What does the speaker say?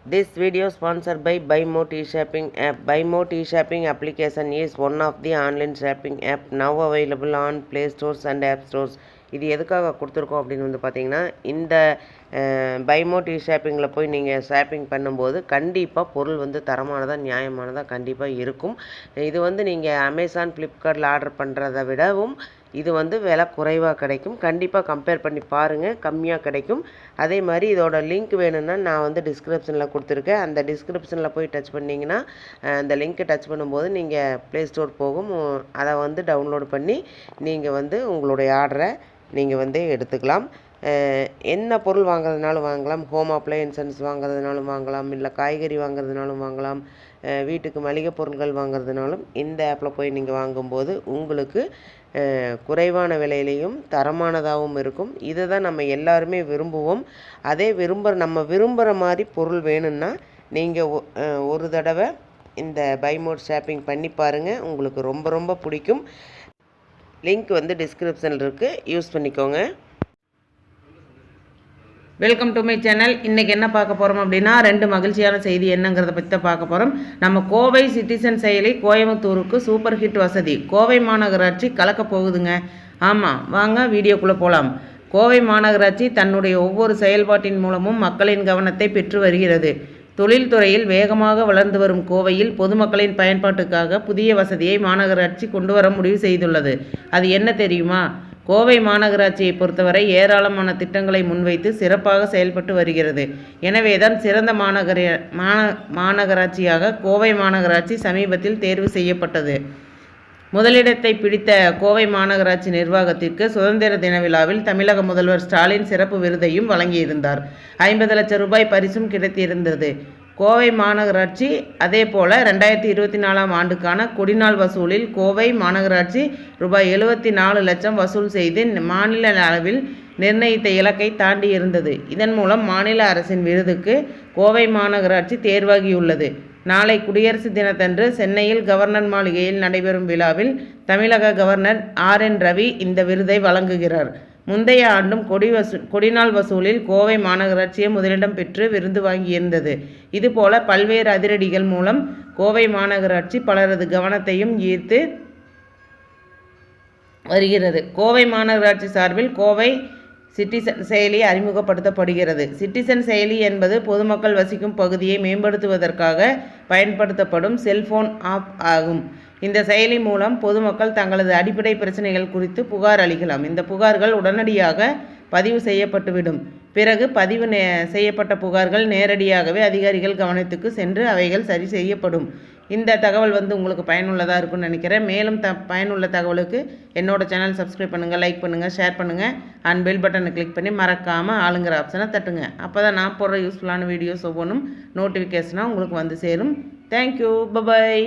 This video sponsored by BuyMo T-Shopping app. BuyMo T-Shopping application is one of the online shopping app now available on Play Stores and App Stores. இது எதுக்காக கொடுத்துருக்கோம் அப்படின்னு வந்து பார்த்தீங்கன்னா, இந்த BuyMo T-Shoppingல போய் நீங்கள் ஷாப்பிங் பண்ணும்போது கண்டிப்பாக பொருள் வந்து தரமானதாக நியாயமானதாக கண்டிப்பாக இருக்கும். இது வந்து நீங்கள் அமேசான் ஃப்ளிப்கார்ட்டில் ஆர்டர் பண்ணுறதை விடவும் இது வந்து விலை குறைவாக கிடைக்கும். கண்டிப்பாக கம்பேர் பண்ணி பாருங்கள், கம்மியாக கிடைக்கும். அதே மாதிரி இதோட லிங்க் வேணும்னா நான் வந்து டிஸ்கிரிப்ஷனில் கொடுத்துருக்கேன். அந்த டிஸ்கிரிப்ஷனில் போய் டச் பண்ணிங்கன்னா அந்த லிங்க்கை டச் பண்ணும்போது நீங்கள் ப்ளே ஸ்டோர் போகும். அதை வந்து டவுன்லோட் பண்ணி நீங்கள் வந்து உங்களுடைய ஆர்டரை நீங்கள் வந்து எடுத்துக்கலாம். என்ன பொருள் வாங்குறதுனாலும் வாங்கலாம். ஹோம் அப்ளையன்சஸ் வாங்குறதுனாலும் வாங்கலாம், இல்லை காய்கறி வாங்குறதுனாலும் வாங்கலாம், வீட்டுக்கு மளிகை பொருட்கள் வாங்குறதுனாலும் இந்த ஆப்பில் போய் நீங்கள் வாங்கும்போது உங்களுக்கு குறைவான விலையிலையும் தரமானதாகவும் இருக்கும். இதை தான் நம்ம எல்லாருமே விரும்புவோம். அதே நம்ம விரும்புகிற மாதிரி பொருள் வேணும்னா நீங்கள் ஒரு தடவை இந்த BuyMo ஷாப்பிங் பண்ணி பாருங்கள், உங்களுக்கு ரொம்ப ரொம்ப பிடிக்கும். லிங்க் வந்து டிஸ்கிரிப்ஷனில் இருக்குது, யூஸ் பண்ணிக்கோங்க. Welcome to my channel. இன்றைக்கி என்ன பார்க்க போகிறோம் அப்படின்னா, 2 மகிழ்ச்சியான செய்தி என்னங்கிறத பற்றி தான் பார்க்க போகிறோம். நம்ம கோவை சிட்டிசன் செயலி கோயம்புத்தூருக்கு சூப்பர் ஹிட் வசதி. கோவை மாநகராட்சி கலக்க போகுதுங்க. ஆமாம், வாங்க வீடியோக்குள்ளே போகலாம். கோவை மாநகராட்சி தன்னுடைய ஒவ்வொரு செயல்பாட்டின் மூலமும் மக்களின் கவனத்தை பெற்று வருகிறது. தொழில்துறையில் வேகமாக வளர்ந்து வரும் கோவையில் பொதுமக்களின் பயன்பாட்டுக்காக புதிய வசதியை மாநகராட்சி கொண்டு வர முடிவு செய்துள்ளது. அது என்ன தெரியுமா? கோவை மாநகராட்சியை பொறுத்தவரை ஏராளமான திட்டங்களை முன்வைத்து சிறப்பாக செயல்பட்டு வருகிறது. எனவேதான் சிறந்த மாநகராட்சியாக கோவை மாநகராட்சி சமீபத்தில் தேர்வு செய்யப்பட்டது. முதலிடத்தை பிடித்த கோவை மாநகராட்சி நிர்வாகத்திற்கு சுதந்திர தின விழாவில் தமிழக முதல்வர் ஸ்டாலின் சிறப்பு விருதையும் வழங்கியிருந்தார். 50 லட்சம் ரூபாய் பரிசும் கிடைத்திருந்தது. கோவை மாநகராட்சி அதேபோல 2024ஆம் ஆண்டுக்கான கொடிநாள் வசூலில் கோவை மாநகராட்சி ரூபாய் 74 லட்சம் வசூல் செய்து மாநில அளவில் நிர்ணயித்த இலக்கை தாண்டி இருந்தது. இதன் மூலம் மாநில அரசின் விருதுக்கு கோவை மாநகராட்சி தேர்வாகியுள்ளது. நாளை குடியரசு தினத்தன்று சென்னையில் கவர்னர் மாளிகையில் நடைபெறும் விழாவில் தமிழக கவர்னர் RN ரவி இந்த விருதை வழங்குகிறார். முந்தைய ஆண்டும் கொடிநாள் வசூலில் கோவை மாநகராட்சியை முதலிடம் பெற்று விருது வாங்கியிருந்தது. இதுபோல பல்வேறு அதிரடிகள் மூலம் கோவை மாநகராட்சி பலரது கவனத்தையும் ஈர்த்து வருகிறது. கோவை மாநகராட்சி சார்பில் கோவை சிட்டிசன் செயலி அறிமுகப்படுத்தப்படுகிறது. சிட்டிசன் செயலி என்பது பொதுமக்கள் வசிக்கும் பகுதியை மேம்படுத்துவதற்காக பயன்படுத்தப்படும் செல்போன் ஆப் ஆகும். இந்த செயலி மூலம் பொதுமக்கள் தங்களது அடிப்படை பிரச்சனைகள் குறித்து புகார் அளிக்கலாம். இந்த புகார்கள் உடனடியாக பதிவு செய்யப்பட்டுவிடும். பிறகு பதிவு செய்யப்பட்ட புகார்கள் நேரடியாகவே அதிகாரிகள் கவனத்துக்கு சென்று அவைகள் சரி செய்யப்படும். இந்த தகவல் வந்து உங்களுக்கு பயனுள்ளதாக இருக்கும்னு நினைக்கிறேன். மேலும் பயனுள்ள தகவலுக்கு என்னோட சேனல் சப்ஸ்கிரைப் பண்ணுங்கள், லைக் பண்ணுங்கள், ஷேர் பண்ணுங்கள் அண்ட் பெல் பட்டனை கிளிக் பண்ணி மறக்காமல் ஆளுங்கிற ஆப்ஷனை தட்டுங்க. அப்போ தான் நான் போடுற யூஸ்ஃபுல்லான வீடியோஸ் ஒவ்வொன்றும் நோட்டிஃபிகேஷனாக உங்களுக்கு வந்து சேரும். Thank you, bye bye.